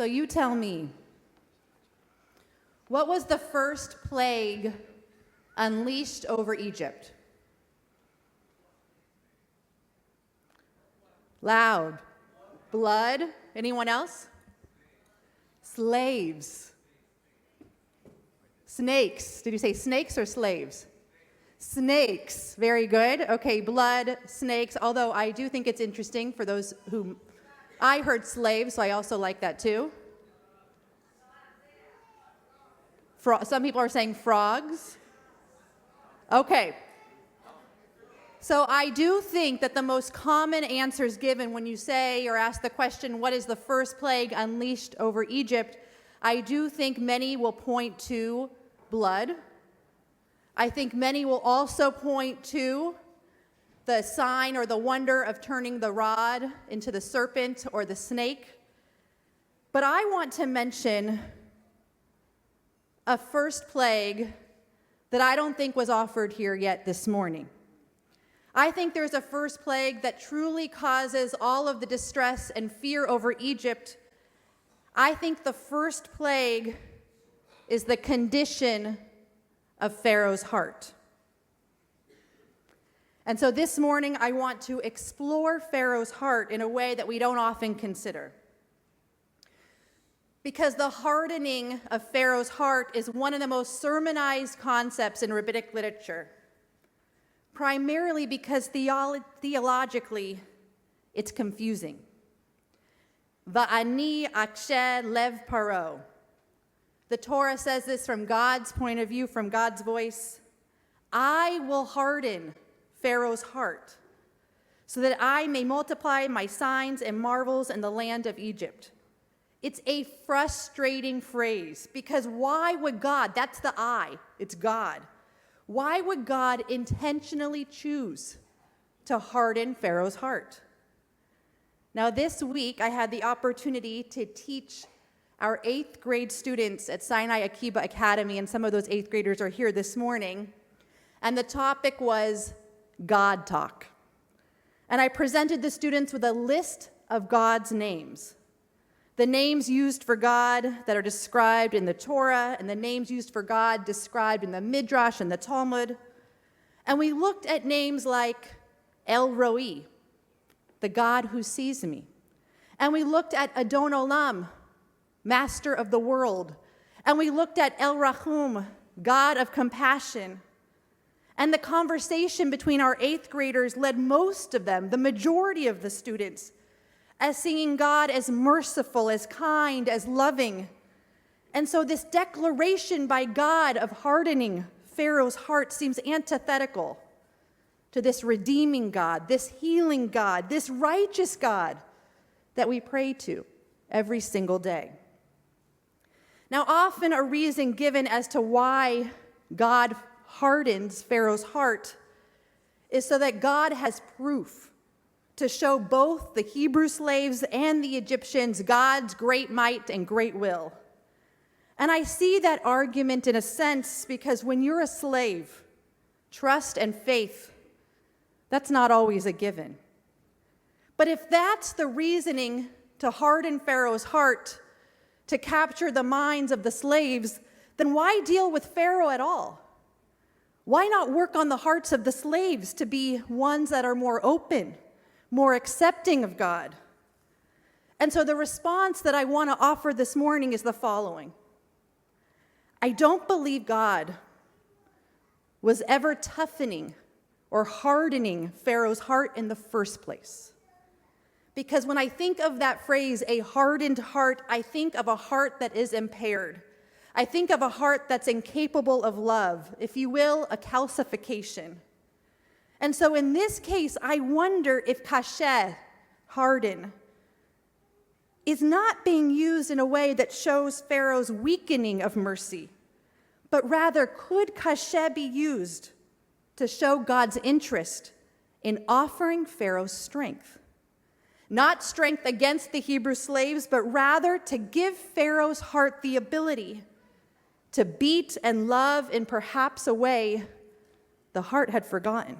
So you tell me, what was the first plague unleashed over Egypt? Loud. Blood. Anyone else? Slaves. Snakes. Did you say snakes or slaves? Snakes. Very good. Okay, blood, snakes. Although I do think it's interesting for those who... I heard slaves, so I also like that too. Some people are saying frogs. Okay. So I do think that the most common answers given when you say or ask the question, what is the first plague unleashed over Egypt? I do think many will point to blood. I think many will also point to the sign or the wonder of turning the rod into the serpent or the snake. But I want to mention a first plague that I don't think was offered here yet this morning. I think there's a first plague that truly causes all of the distress and fear over Egypt. I think the first plague is the condition of Pharaoh's heart. And so this morning, I want to explore Pharaoh's heart in a way that we don't often consider. Because the hardening of Pharaoh's heart is one of the most sermonized concepts in rabbinic literature, primarily because theologically, it's confusing. Va'ani akshe lev paro. The Torah says this from God's point of view, from God's voice. I will harden Pharaoh's heart so that I may multiply my signs and marvels in the land of Egypt. It's a frustrating phrase because why would God, that's the I, it's God. Why would God intentionally choose to harden Pharaoh's heart? Now this week I had the opportunity to teach our 8th grade students at Sinai Akiba Academy, and some of those 8th graders are here this morning, and the topic was God talk. And I presented the students with a list of God's names. The names used for God that are described in the Torah, and the names used for God described in the Midrash and the Talmud. And we looked at names like El Roi, the God who sees me. And we looked at Adon Olam, Master of the world. And we looked at El Rahum, God of compassion. And the conversation between our 8th graders led most of them, the majority of the students, as seeing God as merciful, as kind, as loving. And so this declaration by God of hardening Pharaoh's heart seems antithetical to this redeeming God, this healing God, this righteous God that we pray to every single day. Now, often a reason given as to why God hardens Pharaoh's heart is so that God has proof to show both the Hebrew slaves and the Egyptians God's great might and great will. And I see that argument in a sense because when you're a slave, trust and faith, that's not always a given. But if that's the reasoning to harden Pharaoh's heart, to capture the minds of the slaves, then why deal with Pharaoh at all? Why not work on the hearts of the slaves to be ones that are more open, more accepting of God? And so the response that I want to offer this morning is the following. I don't believe God was ever toughening or hardening Pharaoh's heart in the first place. Because when I think of that phrase, a hardened heart, I think of a heart that is impaired. I think of a heart that's incapable of love, if you will, a calcification. And so in this case, I wonder if kasheh, harden, is not being used in a way that shows Pharaoh's weakening of mercy, but rather could kasheh be used to show God's interest in offering Pharaoh's strength? Not strength against the Hebrew slaves, but rather to give Pharaoh's heart the ability to beat and love in perhaps a way the heart had forgotten.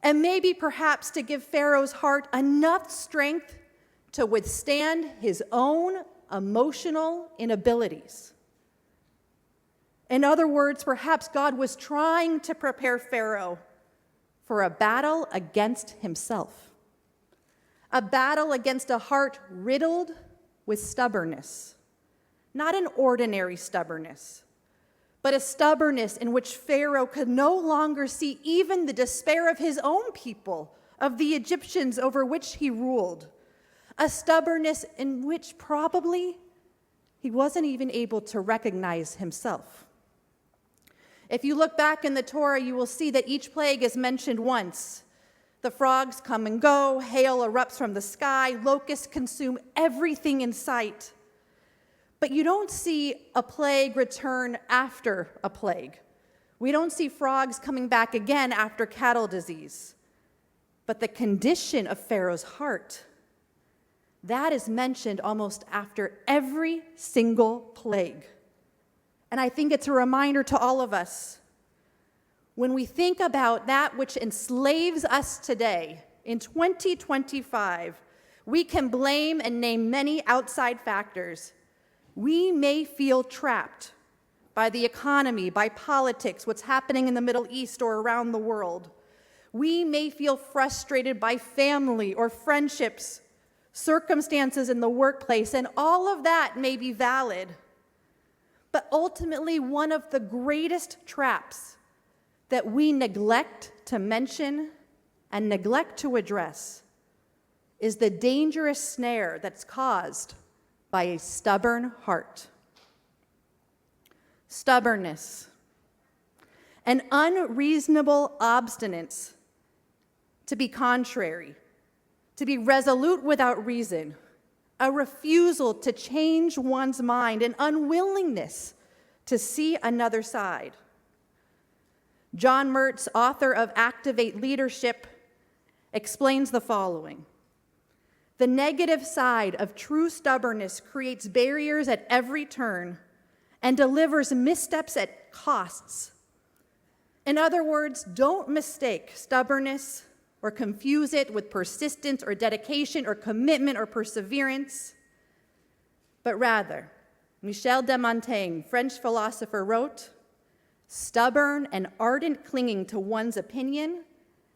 And maybe perhaps to give Pharaoh's heart enough strength to withstand his own emotional inabilities. In other words, perhaps God was trying to prepare Pharaoh for a battle against himself, a battle against a heart riddled with stubbornness, not an ordinary stubbornness, but a stubbornness in which Pharaoh could no longer see even the despair of his own people, of the Egyptians over which he ruled, a stubbornness in which probably he wasn't even able to recognize himself. If you look back in the Torah, you will see that each plague is mentioned once. The frogs come and go, hail erupts from the sky, locusts consume everything in sight. But you don't see a plague return after a plague. We don't see frogs coming back again after cattle disease. But the condition of Pharaoh's heart, that is mentioned almost after every single plague. And I think it's a reminder to all of us, when we think about that which enslaves us today, in 2025, we can blame and name many outside factors. We may feel trapped by the economy, by politics, what's happening in the Middle East or around the world. We may feel frustrated by family or friendships, circumstances in the workplace, and all of that may be valid. But ultimately, one of the greatest traps that we neglect to mention and neglect to address is the dangerous snare that's caused by a stubborn heart. Stubbornness, an unreasonable obstinance to be contrary, to be resolute without reason, a refusal to change one's mind, an unwillingness to see another side. John Mertz, author of Activate Leadership, explains the following. The negative side of true stubbornness creates barriers at every turn and delivers missteps at costs. In other words, don't mistake stubbornness or confuse it with persistence or dedication or commitment or perseverance, but rather, Michel de Montaigne, French philosopher, wrote, "Stubborn and ardent clinging to one's opinion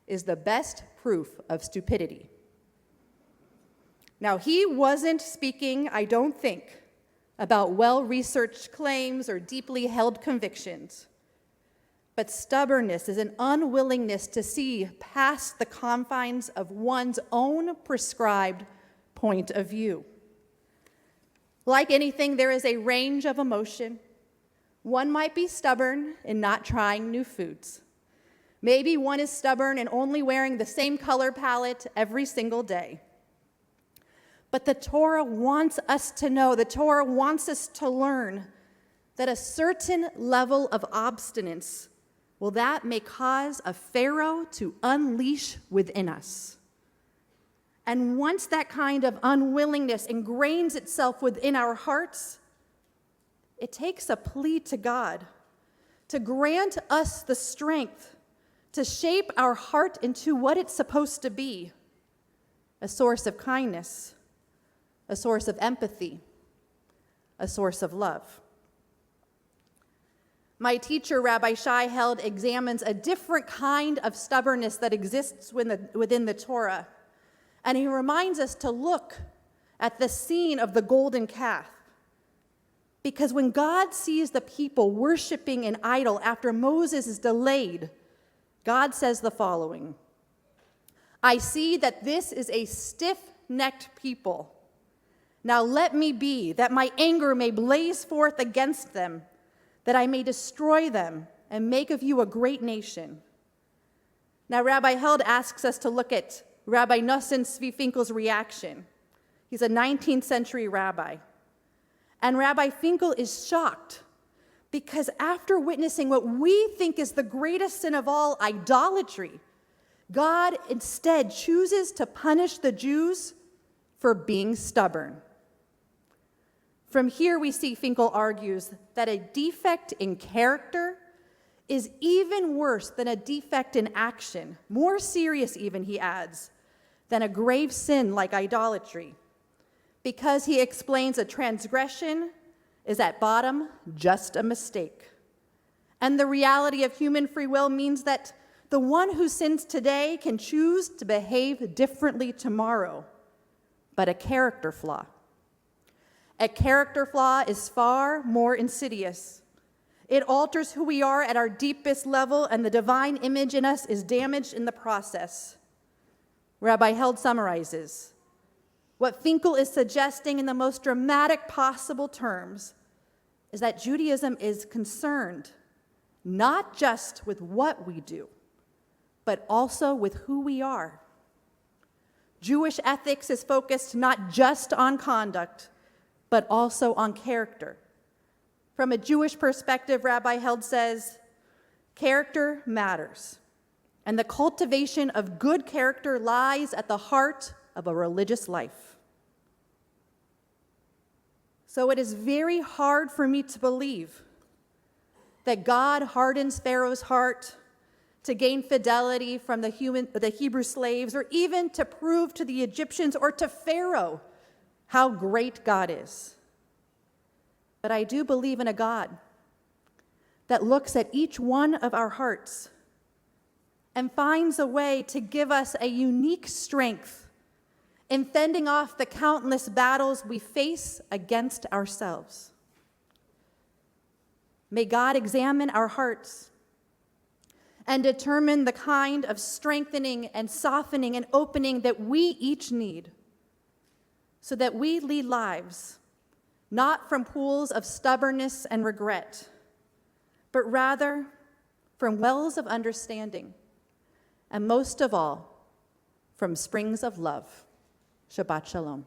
is the best proof of stupidity." Now, he wasn't speaking, I don't think, about well-researched claims or deeply held convictions. But stubbornness is an unwillingness to see past the confines of one's own prescribed point of view. Like anything, there is a range of emotion. One might be stubborn in not trying new foods. Maybe one is stubborn in only wearing the same color palette every single day. But the Torah wants us to know, the Torah wants us to learn that a certain level of obstinance, well, that may cause a Pharaoh to unleash within us. And once that kind of unwillingness ingrains itself within our hearts, it takes a plea to God to grant us the strength to shape our heart into what it's supposed to be, a source of kindness, a source of empathy, a source of love. My teacher, Rabbi Shai Held, examines a different kind of stubbornness that exists within the Torah. And he reminds us to look at the scene of the golden calf. Because when God sees the people worshiping an idol after Moses is delayed, God says the following, "I see that this is a stiff-necked people. Now let me be, that my anger may blaze forth against them, that I may destroy them and make of you a great nation." Now, Rabbi Held asks us to look at Rabbi Nosson Tzvi Finkel's reaction. He's a 19th century rabbi. And Rabbi Finkel is shocked because after witnessing what we think is the greatest sin of all, idolatry, God instead chooses to punish the Jews for being stubborn. From here, we see Finkel argues that a defect in character is even worse than a defect in action, more serious even, he adds, than a grave sin like idolatry, because he explains a transgression is at bottom just a mistake. And the reality of human free will means that the one who sins today can choose to behave differently tomorrow, but a character flaw. A character flaw is far more insidious. It alters who we are at our deepest level, and the divine image in us is damaged in the process. Rabbi Held summarizes, what Finkel is suggesting in the most dramatic possible terms is that Judaism is concerned not just with what we do, but also with who we are. Jewish ethics is focused not just on conduct, but also on character. From a Jewish perspective, Rabbi Held says, character matters, and the cultivation of good character lies at the heart of a religious life. So it is very hard for me to believe that God hardens Pharaoh's heart to gain fidelity from the Hebrew slaves, or even to prove to the Egyptians or to Pharaoh how great God is. But I do believe in a God that looks at each one of our hearts and finds a way to give us a unique strength in fending off the countless battles we face against ourselves. May God examine our hearts and determine the kind of strengthening and softening and opening that we each need, so that we lead lives not from pools of stubbornness and regret, but rather from wells of understanding, and most of all, from springs of love. Shabbat Shalom.